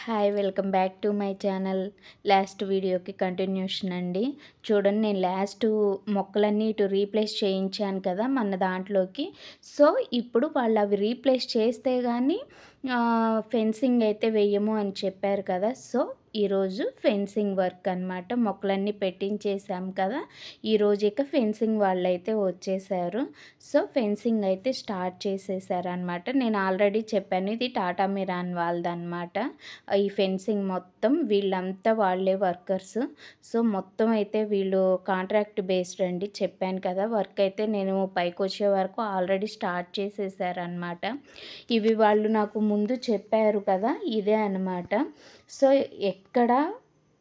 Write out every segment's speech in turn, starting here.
Hi welcome back to my channel. Last వీడియోకి continuation అండి. చూడండి, నేను మొక్కలన్నీ ఇటు రీప్లేస్ చేయించాను కదా మన దాంట్లోకి. సో ఇప్పుడు వాళ్ళు అవి రీప్లేస్ చేస్తే కానీ ఫెన్సింగ్ అయితే వేయము అని చెప్పారు కదా. సో ఈరోజు ఫెన్సింగ్ వర్క్ అనమాట. మొక్కలన్నీ పెట్టించేసాం కదా. ఈరోజు ఇక ఫెన్సింగ్ వాళ్ళైతే వచ్చేసారు. సో ఫెన్సింగ్ అయితే స్టార్ట్ చేసేసారనమాట. నేను ఆల్రెడీ చెప్పాను, ఇది టాటా మిరాన్ వాళ్ళదనమాట. ఈ ఫెన్సింగ్ మొత్తం వీళ్ళంతా వాళ్ళే వర్కర్స్. సో మొత్తం అయితే వీళ్ళు కాంట్రాక్ట్ బేస్డ్ అండి. చెప్పాను కదా, వర్క్ అయితే నేను పైకి వచ్చే వరకు ఆల్రెడీ స్టార్ట్ చేసేసారనమాట. ఇవి వాళ్ళు నాకు ముందు చెప్పారు కదా, ఇదే అనమాట. సో ఎక్కడ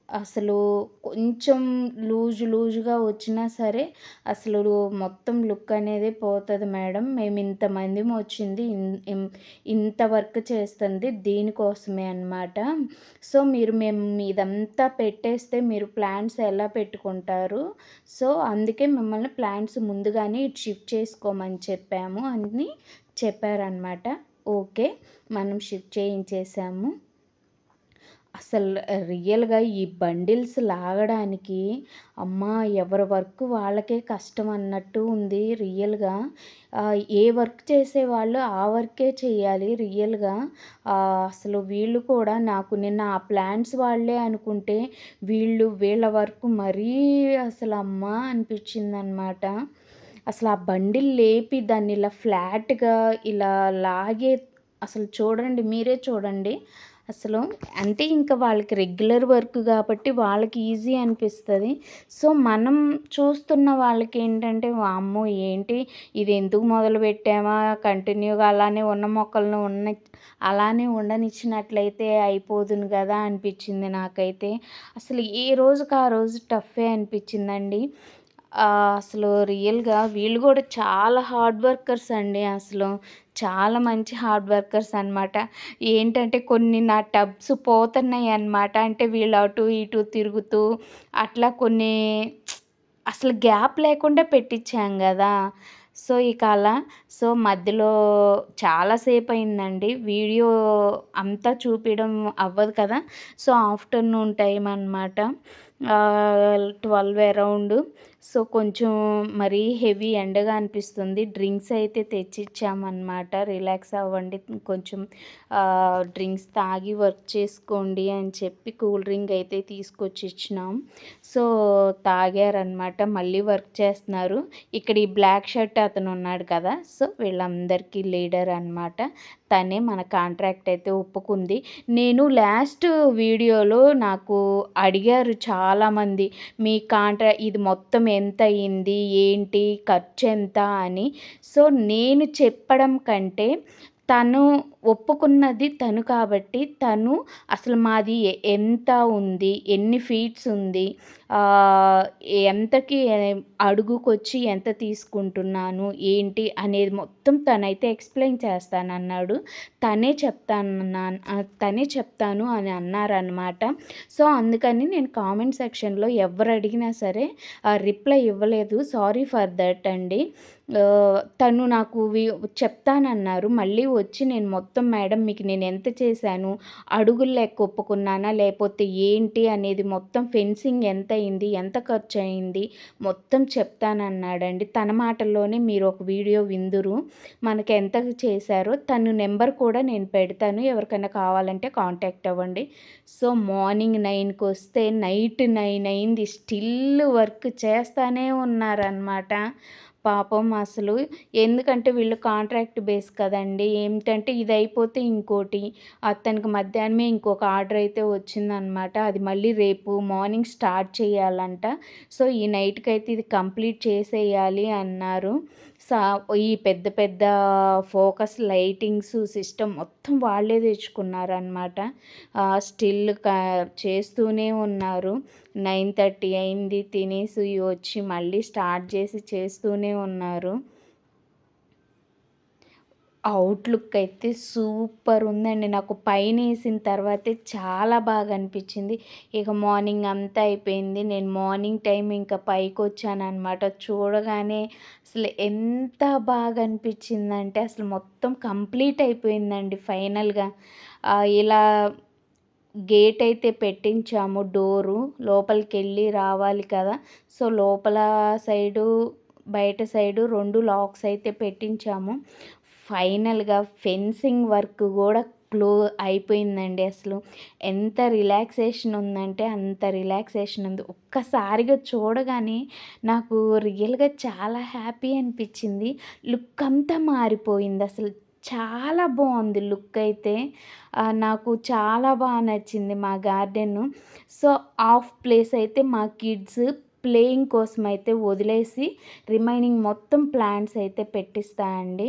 అసలు కొంచెం లూజుగా వచ్చినా సరే అసలు మొత్తం లుక్ అనేది పోతుంది మేడం. మేము ఇంతమంది వచ్చింది ఇంత వర్క్ చేస్తుంది దీనికోసమే అనమాట. సో మేము ఇదంతా పెట్టేస్తే మీరు ప్లాంట్స్ ఎలా పెట్టుకుంటారు? సో అందుకే మిమ్మల్ని ప్లాంట్స్ ముందుగానే ఇటు షిఫ్ట్ చేసుకోమని చెప్పాము అని చెప్పారనమాట. ఓకే, మనం షిఫ్ట్ చేయించేసాము. అసలు రియల్గా ఈ బండిల్స్ లాగడానికి అమ్మా ఎవరి వర్క్ వాళ్ళకే కష్టం అన్నట్టు ఉంది రియల్గా. ఏ వర్క్ చేసేవాళ్ళు ఆ వర్కే చేయాలి రియల్గా. అసలు వీళ్ళు కూడా నాకు నిన్న ఆ ప్లాంట్స్ వాళ్ళే అనుకుంటే వీళ్ళ వర్క్ మరీ అసలు అమ్మా అనిపించిందనమాట. అసలు ఆ బండిల్ లేపి దాన్ని ఇలా ఫ్లాట్గా ఇలా లాగే అసలు చూడండి, మీరే చూడండి. అసలు అంటే ఇంకా వాళ్ళకి రెగ్యులర్ వర్క్ కాబట్టి వాళ్ళకి ఈజీ అనిపిస్తుంది. సో మనం చూస్తున్న వాళ్ళకి ఏంటంటే వామ్మో ఏంటి ఇది, ఎందుకు మొదలుపెట్టామా, కంటిన్యూగా అలానే ఉన్న మొక్కలను అలానే ఉండనిచ్చినట్లయితే అయిపోదును కదా అనిపించింది నాకైతే. అసలు ఏ రోజుకి ఆ రోజు టఫే అనిపించిందండి. అసలు రియల్గా వీళ్ళు కూడా చాలా హార్డ్ వర్కర్స్ అండి. అసలు చాలా మంచి హార్డ్ వర్కర్స్ అనమాట. ఏంటంటే కొన్ని నా టబ్స్ పోతున్నాయి అన్నమాట. అంటే వీళ్ళు అటు ఇటు తిరుగుతూ అట్లా కొన్ని అసలు గ్యాప్ లేకుండా పెట్టించాం కదా. సో ఇక అలా మధ్యలో చాలాసేపు అయిందండి. వీడియో అంతా చూపించడం అవ్వదు కదా. సో ఆఫ్టర్నూన్ టైం అనమాట, 12 అరౌండ్. సో కొంచెం మరీ హెవీ ఎండగా అనిపిస్తుంది. డ్రింక్స్ అయితే తెచ్చిచ్చామన్నమాట. రిలాక్స్ అవ్వండి, కొంచెం డ్రింక్స్ తాగి వర్క్ చేసుకోండి అని చెప్పి కూల్ డ్రింక్ అయితే తీసుకొచ్చి ఇచ్చినాం. సో తాగారనమాట, మళ్ళీ వర్క్ చేస్తున్నారు. ఇక్కడ ఈ బ్లాక్ షర్ట్ అతను ఉన్నాడు కదా, సో వీళ్ళందరికీ లీడర్ అనమాట. తనే మన కాంట్రాక్ట్ అయితే ఒప్పుకుంది. నేను లాస్ట్ వీడియోలో నాకు అడిగారు చాలామంది, మీ ఇది మొత్తం ఎంత అయింది, ఏంటి ఖర్చు ఎంత అని. సో నేను చెప్పడం కంటే తను ఒప్పుకున్నది తను కాబట్టి తను అసలు మాది ఎంత ఉంది, ఎన్ని ఫీట్స్ ఉంది, ఎంతకి అడుగుకొచ్చి ఎంత తీసుకుంటున్నాను ఏంటి అనేది మొత్తం తనైతే ఎక్స్ప్లెయిన్ చేస్తానన్నాడు. తనే చెప్తాను అని అన్నారనమాట. సో అందుకని నేను కామెంట్ సెక్షన్లో ఎవరు అడిగినా సరే రిప్లై ఇవ్వలేదు. సారీ ఫర్ దట్ అండి. తను నాకు చెప్తానన్నారు. మళ్ళీ వచ్చి నేను మొత్తం మేడం మీకు నేను ఎంత చేశాను, అడుగులు లెక్క ఒప్పుకున్నానా లేకపోతే ఏంటి అనేది మొత్తం ఫెన్సింగ్ ఎంత అయింది, ఎంత ఖర్చు అయింది మొత్తం చెప్తానన్నాడండి. తన మాటల్లోనే మీరు ఒక వీడియో విందురు, మనకి ఎంత చేశారో. తను నెంబర్ కూడా నేను పెడతాను, ఎవరికైనా కావాలంటే కాంటాక్ట్ అవ్వండి. సో మార్నింగ్ 9కి వస్తే నైట్ 9 అయింది, స్టిల్ వర్క్ చేస్తూనే ఉన్నారనమాట. పాపం అసలు ఎందుకంటే వీళ్ళు కాంట్రాక్ట్ బేస్ కదండి. ఏమిటంటే ఇది అయిపోతే ఇంకోటి, అతనికి మధ్యాహ్నమే ఇంకొక ఆర్డర్ అయితే వచ్చిందనమాట. అది మళ్ళీ రేపు మార్నింగ్ స్టార్ట్ చేయాలంట. సో ఈ నైట్కి అయితే ఇది కంప్లీట్ చేసేయాలి అన్నారు. ఈ పెద్ద పెద్ద ఫోకస్ లైటింగ్స్ సిస్టమ్ మొత్తం వాళ్ళే తెచ్చుకున్నారనమాట. స్టిల్ చేస్తూనే ఉన్నారు. 9:30 అయింది, తినేసి వచ్చి మళ్ళీ స్టార్ట్ చేస్తూనే ఉన్నారు. అవుట్లుక్ అయితే సూపర్ ఉందండి. నాకు పైన వేసిన తర్వాతే చాలా బాగా అనిపించింది. ఇక మార్నింగ్ అంతా అయిపోయింది. నేను మార్నింగ్ టైం ఇంకా పైకి వచ్చానమాట. చూడగానే అసలు ఎంత బాగా అనిపించిందంటే అసలు మొత్తం కంప్లీట్ అయిపోయిందండి ఫైనల్గా. ఇలా గేట్ అయితే పెట్టించాము డోరు. లోపలికెళ్ళి రావాలి కదా! సో, లోపల సైడు, బయట సైడు 2 లాక్స్ అయితే పెట్టించాము. ఫైనల్‌గా ఫెన్సింగ్ వర్క్ గూడా అయిపోయిందండి అసలు. ఎంత రిలాక్సేషన్ ఉందంటే అంత రిలాక్సేషన్ ఉంది. ఒక్కసారిగా చూడగానే నాకు రియల్‌గా చాలా హ్యాపీ అనిపిచ్చింది. లుక్ అంతా మారిపోయిందసలు. చాలా బావుంది లుక్ అయితే. నాకు చాలా నచ్చింది మా గార్డెను. సో, హాఫ్ ప్లేస్ అయితే మా కిడ్స్ ప్లేయింగ్ కోసమయితే వదిలేసి రిమైనింగ్ మొత్తం ప్లాంట్స్ అయితే పెట్టిస్తా అండి.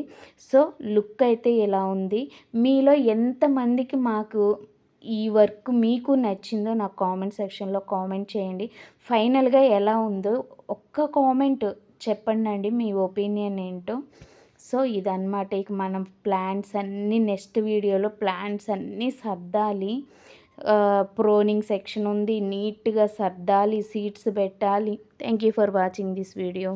సో, లుక్ అయితే ఇలా ఉంది. మీలో ఎంతమందికి ఈ వర్క్ మీకు నచ్చిందో నాకు కామెంట్ సెక్షన్‌లో కామెంట్ చేయండి. ఫైనల్‌గా ఎలా ఉందో ఒక్క కామెంట్ చెప్పండండి మీ ఒపీనియన్ ఏంటో. సో, ఇదనమాట. ఇక మనం ప్లాంట్స్ అన్నీ నెక్స్ట్ వీడియోలో ప్లాంట్స్ అన్నీ సర్దాలి. ప్రోనింగ్ సెక్షన్ ఉంది. నీట్‌గా సర్దాలి. సీడ్స్ పెట్టాలి. Thank you for watching this video.